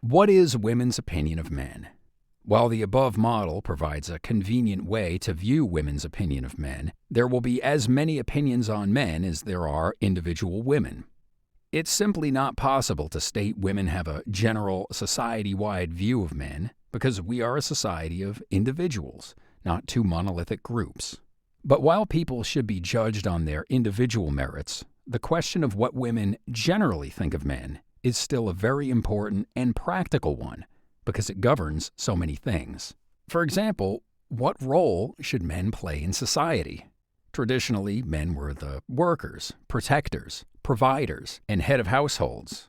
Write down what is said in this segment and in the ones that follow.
What is women's opinion of men? While the above model provides a convenient way to view women's opinion of men, there will be as many opinions on men as there are individual women. It's simply not possible to state women have a general society-wide view of men because we are a society of individuals, not two monolithic groups. But while people should be judged on their individual merits, the question of what women generally think of men is still a very important and practical one because it governs so many things. For example, what role should men play in society? Traditionally, men were the workers, protectors, providers, and head of households.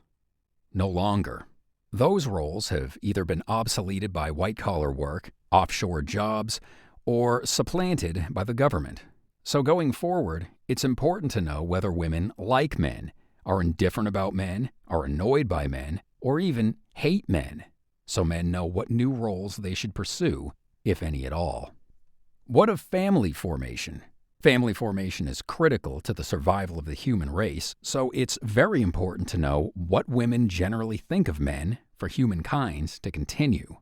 No longer. Those roles have either been obsoleted by white-collar work, offshore jobs, or supplanted by the government. So going forward, it's important to know whether women like men, are indifferent about men, are annoyed by men, or even hate men, so men know what new roles they should pursue, if any at all. What of family formation? Family formation is critical to the survival of the human race, so it's very important to know what women generally think of men for humankind to continue.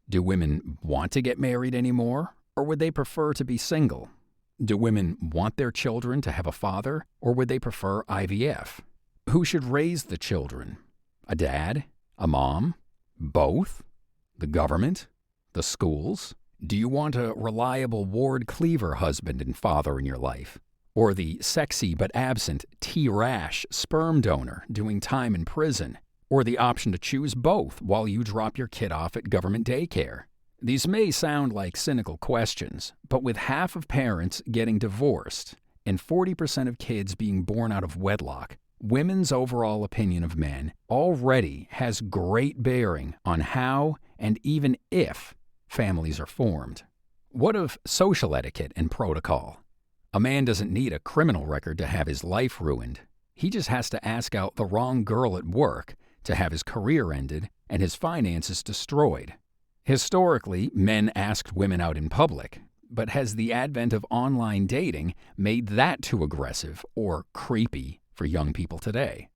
Do women want to get married anymore, or would they prefer to be single? Do women want their children to have a father, or would they prefer IVF? Who should raise the children? A dad? A mom? Both? The government? The schools? Do you want a reliable Ward Cleaver husband and father in your life? Or the sexy but absent T-Rash sperm donor doing time in prison? Or the option to choose both while you drop your kid off at government daycare? These may sound like cynical questions, but with half of parents getting divorced and 40% of kids being born out of wedlock, women's overall opinion of men already has great bearing on how and even if families are formed. What of social etiquette and protocol? A man doesn't need a criminal record to have his life ruined. He just has to ask out the wrong girl at work to have his career ended and his finances destroyed. Historically, men asked women out in public, but has the advent of online dating made that too aggressive or creepy for young people today?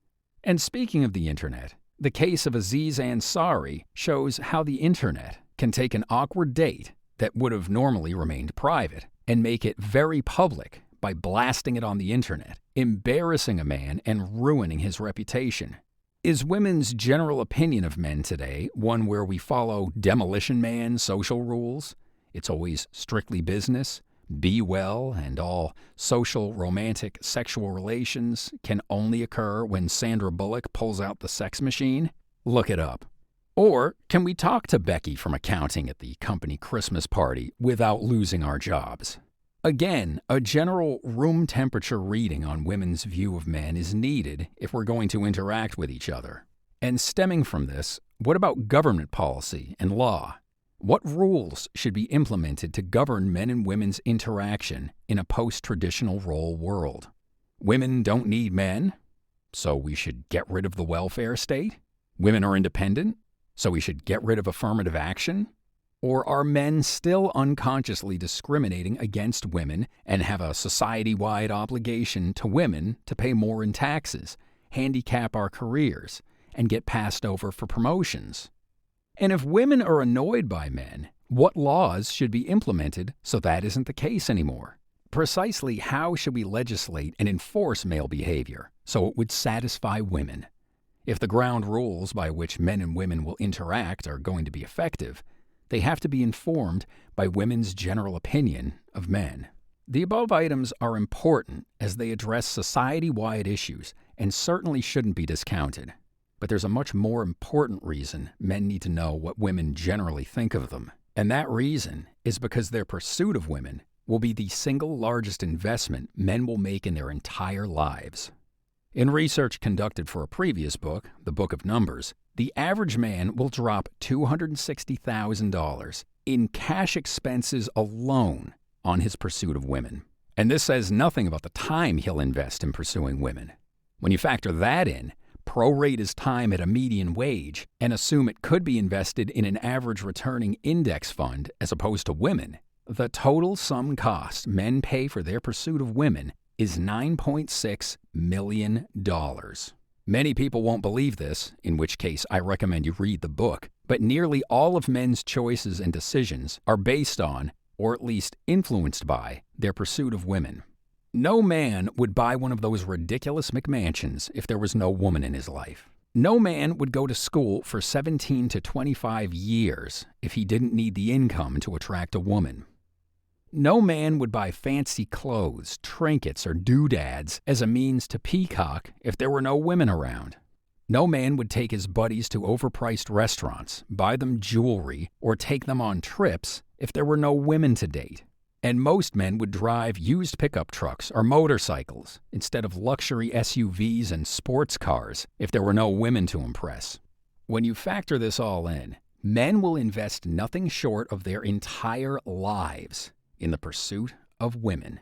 And speaking of the internet, the case of Aziz Ansari shows how the internet can take an awkward date that would have normally remained private and make it very public by blasting it on the internet, embarrassing a man and ruining his reputation. Is women's general opinion of men today one where we follow Demolition Man social rules? It's always strictly business, be well, and all social, romantic, sexual relations can only occur when Sandra Bullock pulls out the sex machine? Look it up. Or can we talk to Becky from accounting at the company Christmas party without losing our jobs? Again, a general room temperature reading on women's view of men is needed if we're going to interact with each other. And stemming from this, what about government policy and law? What rules should be implemented to govern men and women's interaction in a post-traditional role world? Women don't need men, so we should get rid of the welfare state? Women are independent, so we should get rid of affirmative action? Or are men still unconsciously discriminating against women and have a society-wide obligation to women to pay more in taxes, handicap our careers, and get passed over for promotions? And if women are annoyed by men, what laws should be implemented so that isn't the case anymore? Precisely how should we legislate and enforce male behavior so it would satisfy women? If the ground rules by which men and women will interact are going to be effective, they have to be informed by women's general opinion of men. The above items are important as they address society-wide issues and certainly shouldn't be discounted. But there's a much more important reason men need to know what women generally think of them. And that reason is because their pursuit of women will be the single largest investment men will make in their entire lives. In research conducted for a previous book, The Book of Numbers, the average man will drop $260,000 in cash expenses alone on his pursuit of women. And this says nothing about the time he'll invest in pursuing women. When you factor that in, prorate his time at a median wage, and assume it could be invested in an average returning index fund as opposed to women, the total sum cost men pay for their pursuit of women is $9.6 million. Many people won't believe this, in which case I recommend you read the book, but nearly all of men's choices and decisions are based on, or at least influenced by, their pursuit of women. No man would buy one of those ridiculous McMansions if there was no woman in his life. No man would go to school for 17 to 25 years if he didn't need the income to attract a woman. No man would buy fancy clothes, trinkets, or doodads as a means to peacock if there were no women around. No man would take his buddies to overpriced restaurants, buy them jewelry, or take them on trips if there were no women to date. And most men would drive used pickup trucks or motorcycles instead of luxury SUVs and sports cars if there were no women to impress. When you factor this all in, men will invest nothing short of their entire lives in the pursuit of women.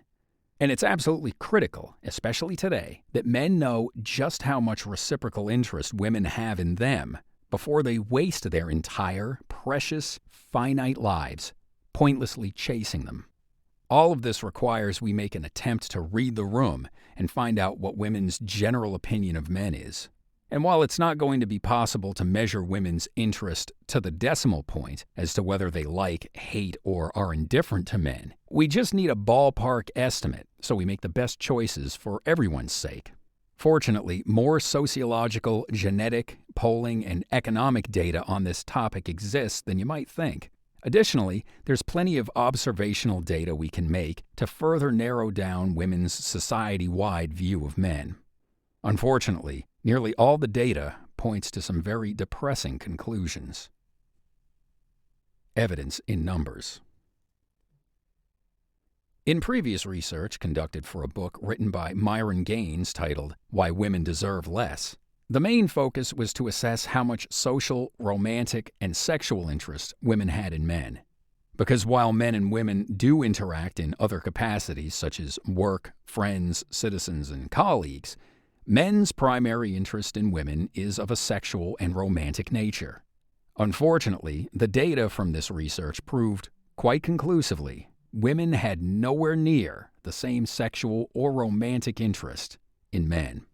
And it's absolutely critical, especially today, that men know just how much reciprocal interest women have in them before they waste their entire, precious, finite lives pointlessly chasing them. All of this requires we make an attempt to read the room and find out what women's general opinion of men is. And while it's not going to be possible to measure women's interest to the decimal point as to whether they like, hate, or are indifferent to men, we just need a ballpark estimate so we make the best choices for everyone's sake. Fortunately, more sociological, genetic, polling, and economic data on this topic exists than you might think. Additionally, there's plenty of observational data we can make to further narrow down women's society-wide view of men. Unfortunately, nearly all the data points to some very depressing conclusions. Evidence in numbers. In previous research conducted for a book written by Myron Gaines titled Why Women Deserve Less, the main focus was to assess how much social, romantic, and sexual interest women had in men. Because while men and women do interact in other capacities such as work, friends, citizens, and colleagues, men's primary interest in women is of a sexual and romantic nature. Unfortunately, the data from this research proved, quite conclusively, women had nowhere near the same sexual or romantic interest in men.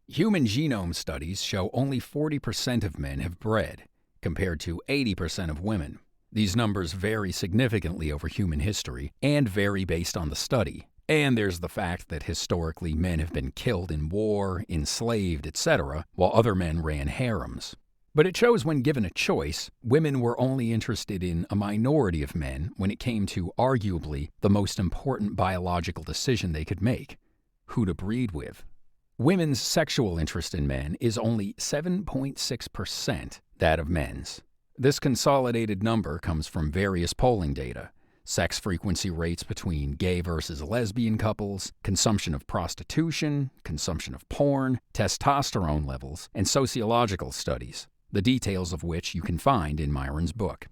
Human genome studies show only 40% of men have bred, compared to 80% of women. These numbers vary significantly over human history and vary based on the study. And there's the fact that historically men have been killed in war, enslaved, etc., while other men ran harems. But it shows when given a choice, women were only interested in a minority of men when it came to arguably the most important biological decision they could make: who to breed with. Women's sexual interest in men is only 7.6% that of men's. This consolidated number comes from various polling data: sex frequency rates between gay versus lesbian couples, consumption of prostitution, consumption of porn, testosterone levels, and sociological studies, the details of which you can find in Myron's book.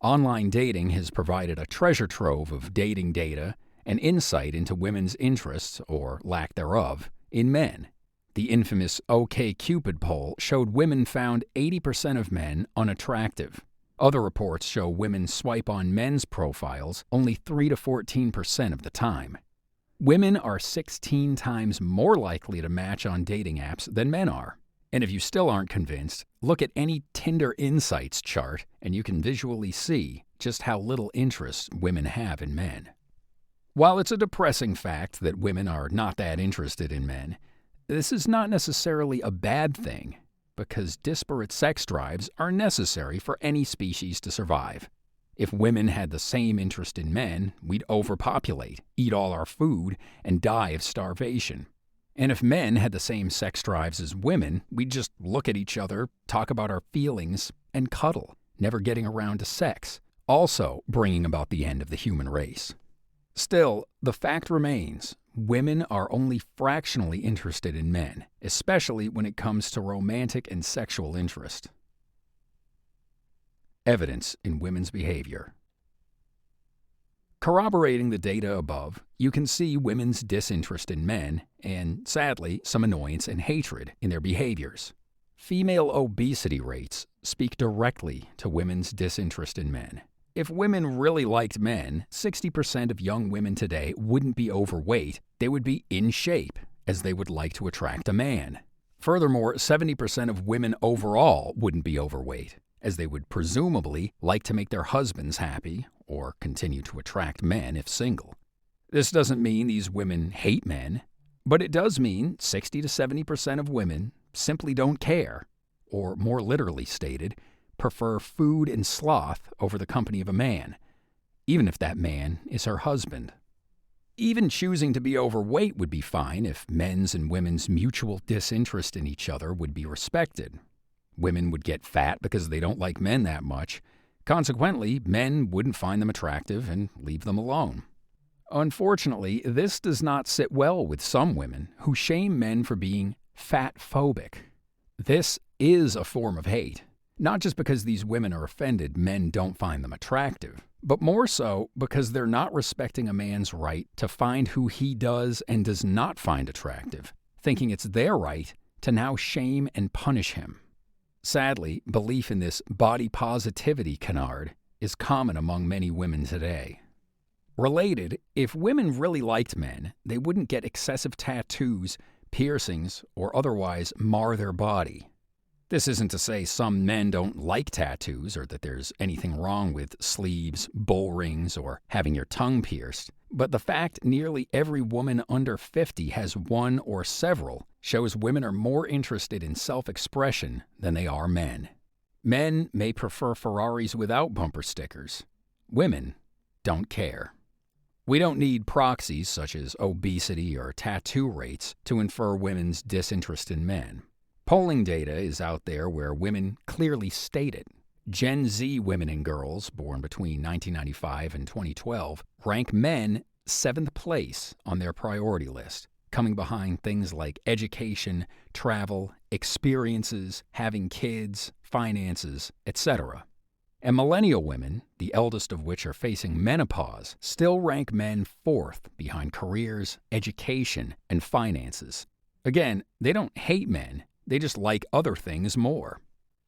Online dating has provided a treasure trove of dating data and insight into women's interests, or lack thereof, in men. The infamous OkCupid poll showed women found 80% of men unattractive. Other reports show women swipe on men's profiles only 3 to 14% of the time. Women are 16 times more likely to match on dating apps than men are. And if you still aren't convinced, look at any Tinder Insights chart and you can visually see just how little interest women have in men. While it's a depressing fact that women are not that interested in men, this is not necessarily a bad thing, because disparate sex drives are necessary for any species to survive. If women had the same interest in men, we'd overpopulate, eat all our food, and die of starvation. And if men had the same sex drives as women, we'd just look at each other, talk about our feelings, and cuddle, never getting around to sex, also bringing about the end of the human race. Still, the fact remains, women are only fractionally interested in men, especially when it comes to romantic and sexual interest. Evidence in women's behavior. Corroborating the data above, you can see women's disinterest in men and, sadly, some annoyance and hatred in their behaviors. Female obesity rates speak directly to women's disinterest in men. If women really liked men, 60% of young women today wouldn't be overweight, they would be in shape, as they would like to attract a man. Furthermore, 70% of women overall wouldn't be overweight, as they would presumably like to make their husbands happy or continue to attract men if single. This doesn't mean these women hate men, but it does mean 60 to 70% of women simply don't care, or more literally stated, prefer food and sloth over the company of a man, even if that man is her husband. Even choosing to be overweight would be fine if men's and women's mutual disinterest in each other would be respected. Women would get fat because they don't like men that much. Consequently, men wouldn't find them attractive and leave them alone. Unfortunately, this does not sit well with some women who shame men for being fat-phobic. This is a form of hate, not just because these women are offended men don't find them attractive, but more so because they're not respecting a man's right to find who he does and does not find attractive, thinking it's their right to now shame and punish him. Sadly, belief in this body positivity canard is common among many women today. Related, if women really liked men, they wouldn't get excessive tattoos, piercings, or otherwise mar their body. This isn't to say some men don't like tattoos or that there's anything wrong with sleeves, bull rings, or having your tongue pierced, but the fact nearly every woman under 50 has one or several shows women are more interested in self-expression than they are men. Men may prefer Ferraris without bumper stickers. Women don't care. We don't need proxies such as obesity or tattoo rates to infer women's disinterest in men. Polling data is out there where women clearly state it. Gen Z women and girls born between 1995 and 2012 rank men 7th place on their priority list, coming behind things like education, travel, experiences, having kids, finances, etc. And millennial women, the eldest of which are facing menopause, still rank men 4th behind careers, education, and finances. Again, they don't hate men. They just like other things more.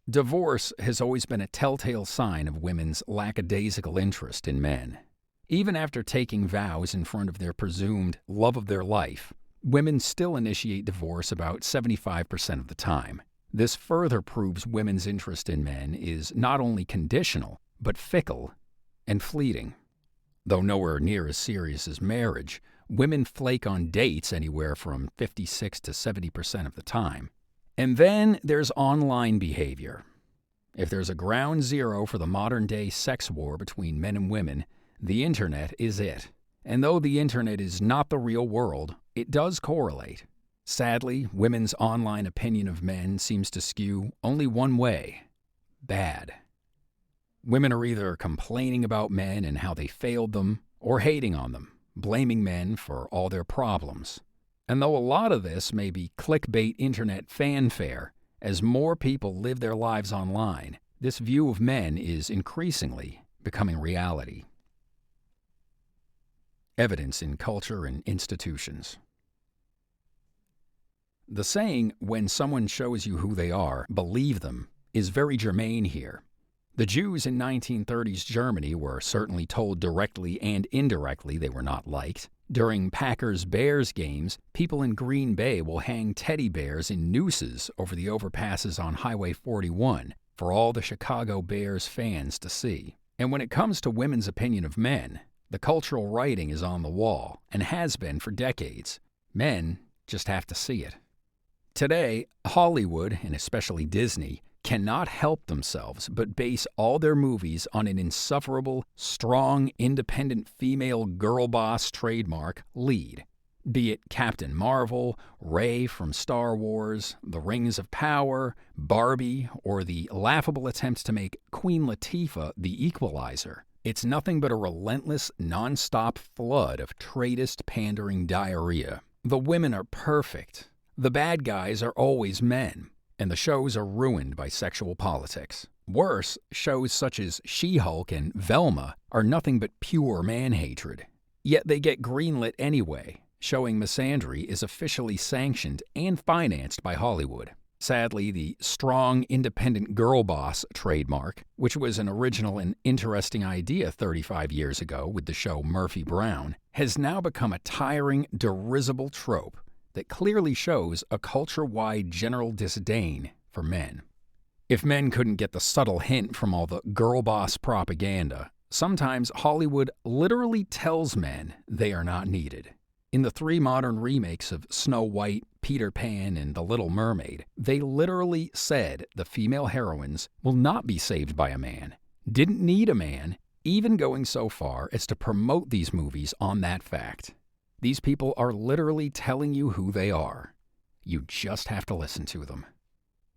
Divorce has always been a telltale sign of women's lackadaisical interest in men. Even after taking vows in front of their presumed love of their life, women still initiate divorce about 75% of the time. This further proves women's interest in men is not only conditional, but fickle and fleeting. Though nowhere near as serious as marriage, women flake on dates anywhere from 56 to 70% of the time. And then there's online behavior. If there's a ground zero for the modern-day sex war between men and women, the internet is it. And though the internet is not the real world, it does correlate. Sadly, women's online opinion of men seems to skew only one way: bad. Women are either complaining about men and how they failed them, or hating on them, blaming men for all their problems. And though a lot of this may be clickbait internet fanfare, as more people live their lives online, this view of men is increasingly becoming reality. Evidence in culture and institutions. The saying, "when someone shows you who they are, believe them," is very germane here. The Jews in 1930s Germany were certainly told directly and indirectly they were not liked. During Packers-Bears games, people in Green Bay will hang teddy bears in nooses over the overpasses on Highway 41 for all the Chicago Bears fans to see. And when it comes to women's opinion of men, the cultural writing is on the wall and has been for decades. Men just have to see it. Today, Hollywood, and especially Disney, cannot help themselves but base all their movies on an insufferable, strong, independent female girl boss trademark lead. Be it Captain Marvel, Rey from Star Wars, The Rings of Power, Barbie, or the laughable attempt to make Queen Latifah the Equalizer. It's nothing but a relentless, non-stop flood of traitist, pandering diarrhea. The women are perfect. The bad guys are always men. And the shows are ruined by sexual politics. Worse, shows such as She-Hulk and Velma are nothing but pure man-hatred. Yet they get greenlit anyway, showing misandry is officially sanctioned and financed by Hollywood. Sadly, the strong, independent girl boss trademark, which was an original and interesting idea 35 years ago with the show Murphy Brown, has now become a tiring, derisible trope that clearly shows a culture-wide general disdain for men. If men couldn't get the subtle hint from all the girl boss propaganda, sometimes Hollywood literally tells men they are not needed. In the 3 modern remakes of Snow White, Peter Pan, and The Little Mermaid, they literally said the female heroines will not be saved by a man, didn't need a man, even going so far as to promote these movies on that fact. These people are literally telling you who they are. You just have to listen to them.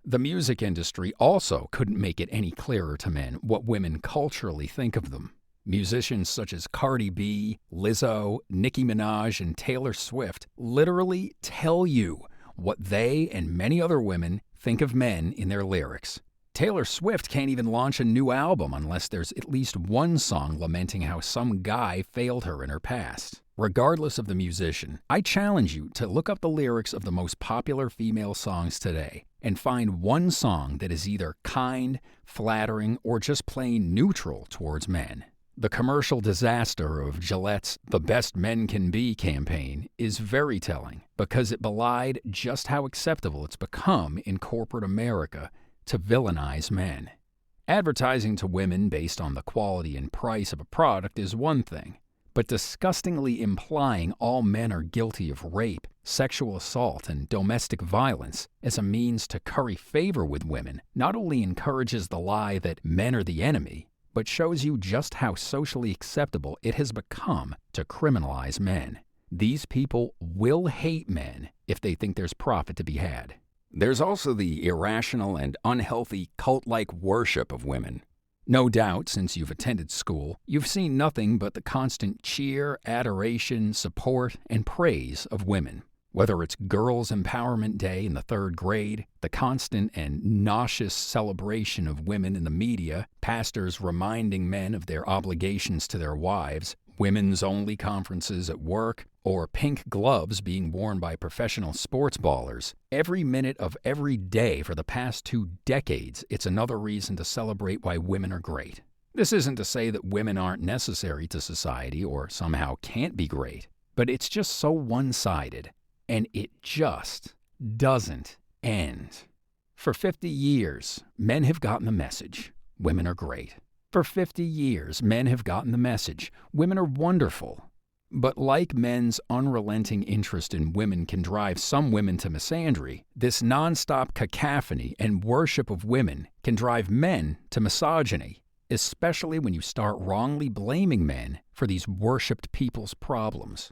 The music industry also couldn't make it any clearer to men what women culturally think of them. Musicians such as Cardi B, Lizzo, Nicki Minaj, and Taylor Swift literally tell you what they and many other women think of men in their lyrics. Taylor Swift can't even launch a new album unless there's at least one song lamenting how some guy failed her in her past. Regardless of the musician, I challenge you to look up the lyrics of the most popular female songs today and find one song that is either kind, flattering, or just plain neutral towards men. The commercial disaster of Gillette's "The Best Men Can Be" campaign is very telling because it belied just how acceptable it's become in corporate America to villainize men. Advertising to women based on the quality and price of a product is one thing, but disgustingly implying all men are guilty of rape, sexual assault, and domestic violence as a means to curry favor with women not only encourages the lie that men are the enemy, but shows you just how socially acceptable it has become to criminalize men. These people will hate men if they think there's profit to be had. There's also the irrational and unhealthy cult-like worship of women. No doubt, since you've attended school, you've seen nothing but the constant cheer, adoration, support, and praise of women. Whether it's Girls' Empowerment Day in the 3rd grade, the constant and nauseous celebration of women in the media, pastors reminding men of their obligations to their wives, women's-only conferences at work, or pink gloves being worn by professional sports ballers, every minute of every day for the past 2 decades, it's another reason to celebrate why women are great. This isn't to say that women aren't necessary to society or somehow can't be great, but it's just so one-sided. And it just doesn't end. For 50 years, men have gotten the message, women are great. For 50 years, men have gotten the message, women are wonderful. But like men's unrelenting interest in women can drive some women to misandry, this nonstop cacophony and worship of women can drive men to misogyny, especially when you start wrongly blaming men for these worshipped people's problems.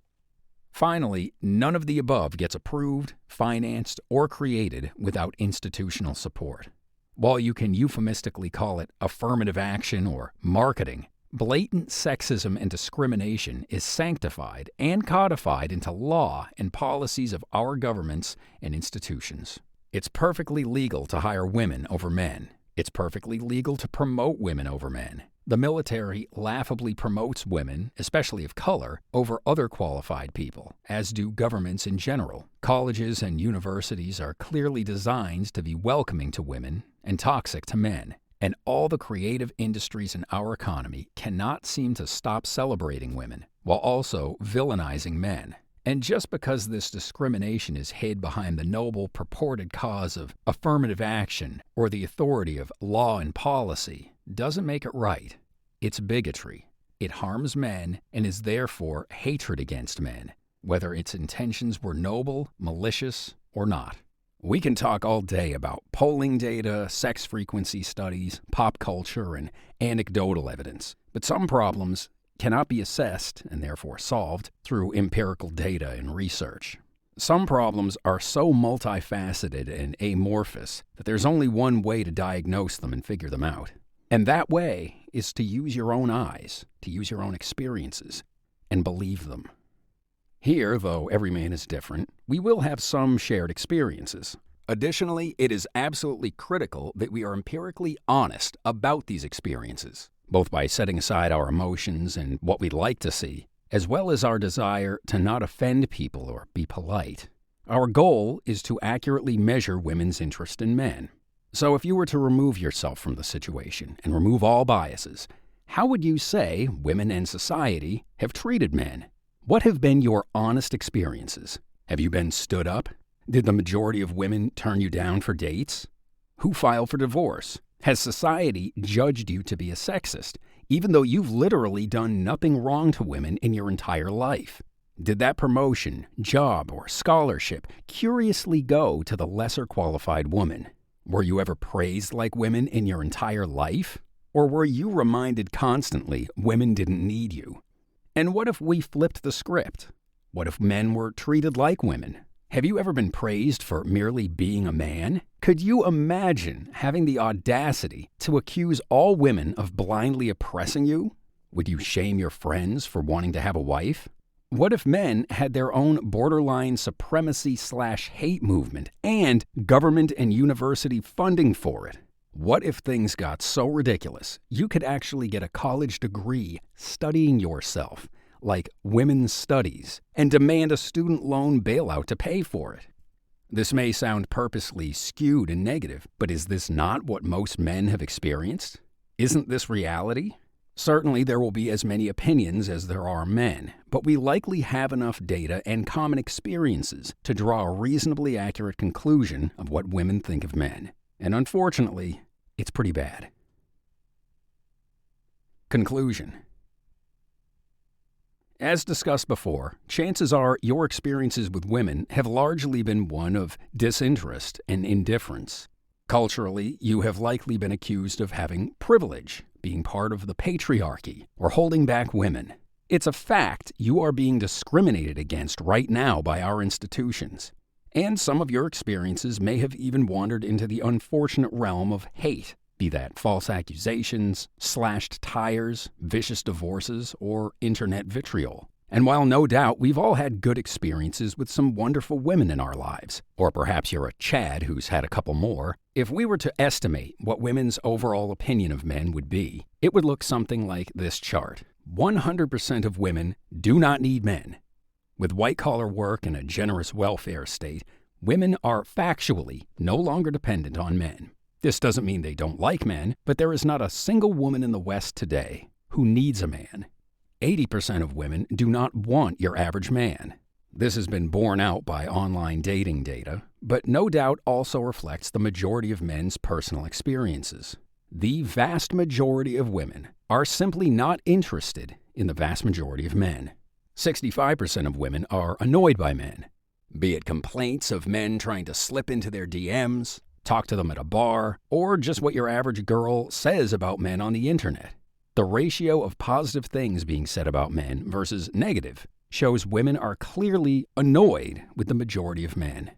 Finally, none of the above gets approved, financed, or created without institutional support. While you can euphemistically call it affirmative action or marketing, blatant sexism and discrimination is sanctified and codified into law and policies of our governments and institutions. It's perfectly legal to hire women over men. It's perfectly legal to promote women over men. The military laughably promotes women, especially of color, over other qualified people, as do governments in general. Colleges and universities are clearly designed to be welcoming to women and toxic to men. And all the creative industries in our economy cannot seem to stop celebrating women, while also villainizing men. And just because this discrimination is hid behind the noble purported cause of affirmative action or the authority of law and policy doesn't make it right. It's bigotry. It harms men and is therefore hatred against men, whether its intentions were noble, malicious, or not. We can talk all day about polling data, sex frequency studies, pop culture, and anecdotal evidence, but some problems cannot be assessed, and therefore solved, through empirical data and research. Some problems are so multifaceted and amorphous that there's only one way to diagnose them and figure them out. And that way is to use your own eyes, to use your own experiences, and believe them. Here, though every man is different, we will have some shared experiences. Additionally, it is absolutely critical that we are empirically honest about these experiences, both by setting aside our emotions and what we'd like to see, as well as our desire to not offend people or be polite. Our goal is to accurately measure women's interest in men. So if you were to remove yourself from the situation and remove all biases, how would you say women and society have treated men? What have been your honest experiences? Have you been stood up? Did the majority of women turn you down for dates? Who filed for divorce? Has society judged you to be a sexist, even though you've literally done nothing wrong to women in your entire life? Did that promotion, job, or scholarship curiously go to the lesser qualified woman? Were you ever praised like women in your entire life? Or were you reminded constantly women didn't need you? And what if we flipped the script? What if men were treated like women? Have you ever been praised for merely being a man? Could you imagine having the audacity to accuse all women of blindly oppressing you? Would you shame your friends for wanting to have a wife? What if men had their own borderline supremacy/hate movement and government and university funding for it? What if things got so ridiculous you could actually get a college degree studying yourself, like women's studies, and demand a student loan bailout to pay for it? This may sound purposely skewed and negative, but is this not what most men have experienced? Isn't this reality? Certainly there will be as many opinions as there are men, but we likely have enough data and common experiences to draw a reasonably accurate conclusion of what women think of men. And unfortunately, it's pretty bad. Conclusion. As discussed before, chances are your experiences with women have largely been one of disinterest and indifference. Culturally, you have likely been accused of having privilege, being part of the patriarchy, or holding back women. It's a fact you are being discriminated against right now by our institutions. And some of your experiences may have even wandered into the unfortunate realm of hate, be that false accusations, slashed tires, vicious divorces, or internet vitriol. And while no doubt we've all had good experiences with some wonderful women in our lives, or perhaps you're a Chad who's had a couple more, if we were to estimate what women's overall opinion of men would be, it would look something like this chart. 100% of women do not need men. With white-collar work and a generous welfare state, women are factually no longer dependent on men. This doesn't mean they don't like men, but there is not a single woman in the West today who needs a man. 80% of women do not want your average man. This has been borne out by online dating data, but no doubt also reflects the majority of men's personal experiences. The vast majority of women are simply not interested in the vast majority of men. 65% of women are annoyed by men, be it complaints of men trying to slip into their DMs, talk to them at a bar, or just what your average girl says about men on the internet. The ratio of positive things being said about men versus negative shows women are clearly annoyed with the majority of men.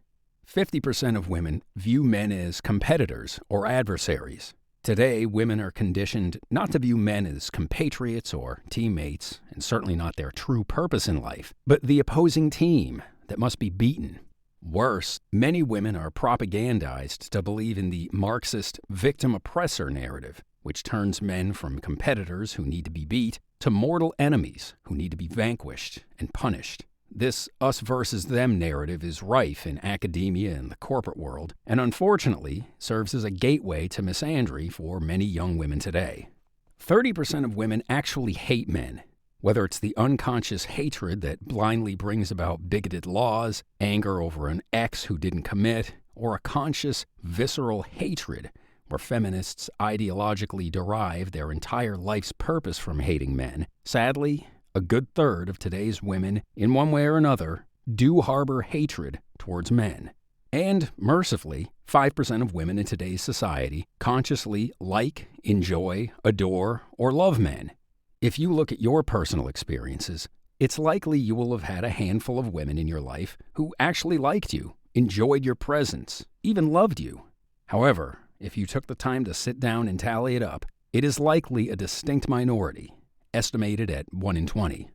50% of women view men as competitors or adversaries. Today, women are conditioned not to view men as compatriots or teammates, and certainly not their true purpose in life, but the opposing team that must be beaten. Worse, many women are propagandized to believe in the Marxist victim-oppressor narrative, which turns men from competitors who need to be beat to mortal enemies who need to be vanquished and punished. This us versus them narrative is rife in academia and the corporate world, and unfortunately serves as a gateway to misandry for many young women today. 30% of women actually hate men, whether it's the unconscious hatred that blindly brings about bigoted laws, anger over an ex who didn't commit, or a conscious, visceral hatred where feminists ideologically derive their entire life's purpose from hating men. Sadly, a good third of today's women, in one way or another, do harbor hatred towards men. And, mercifully, 5% of women in today's society consciously like, enjoy, adore, or love men. If you look at your personal experiences, it's likely you will have had a handful of women in your life who actually liked you, enjoyed your presence, even loved you. However, if you took the time to sit down and tally it up, it is likely a distinct minority, estimated at 1 in 20.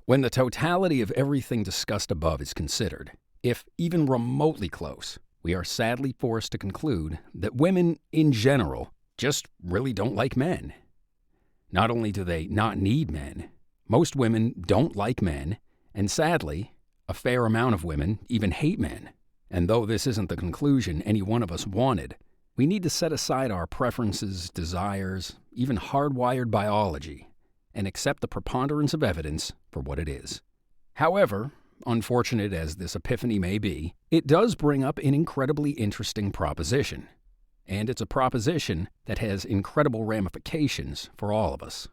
When the totality of everything discussed above is considered, if even remotely close, we are sadly forced to conclude that women, in general, just really don't like men. Not only do they not need men, most women don't like men, and sadly, a fair amount of women even hate men. And though this isn't the conclusion any one of us wanted, we need to set aside our preferences, desires, even hardwired biology, and accept the preponderance of evidence for what it is. However, unfortunate as this epiphany may be, it does bring up an incredibly interesting proposition. And it's a proposition that has incredible ramifications for all of us.